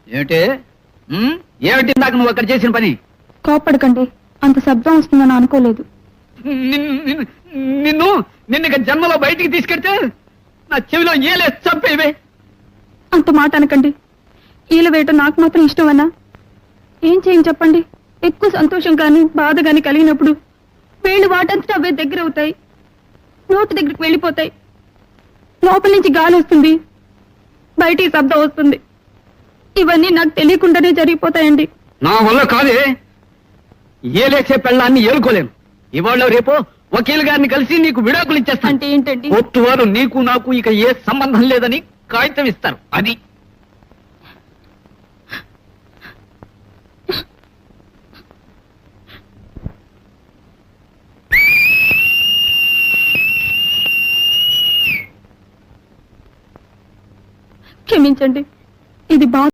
ఏమిటి ఏమిటి ఇందాక నువ్వు అక్కడ చేసిన పని? కోపడకండి, అంత శబ్దం వస్తుందని అనుకోలేదు. నిన్ను ఇక జన్మలో బయటికి తీసుకెడితే నా చెవిలో ఏలే చంపేవే. అంత మాట అనకండి. ఈల వేయటం నాకు మాత్రం ఇష్టమన్నా? ఏం చేయని చెప్పండి. ఎక్కువ సంతోషం కానీ బాధ కానీ కలిగినప్పుడు వేళ్ళు వాటంతటా అవే దగ్గర అవుతాయి, నోటి దగ్గరికి వెళ్ళిపోతాయి. లోపల నుంచి గాలి వస్తుంది, బయటికి శబ్దం వస్తుంది. ఇవన్నీ నాకు తెలియకుండానే జరిగిపోతాయండి. నా వల్ల కాదే. ఏలేసే పెళ్ళాన్ని ఏలుకోలేను. ఇవాళ రేపో వకీల్ గారిని కలిసి నీకు విడాకులు ఇచ్చేస్తాను. అంటే ఏంటండి? కోర్టు వారు నీకు నాకు ఇక ఏ సంబంధం లేదని కాగితం ఇస్తారు. అది క్షమించండి, ఇది బాధ.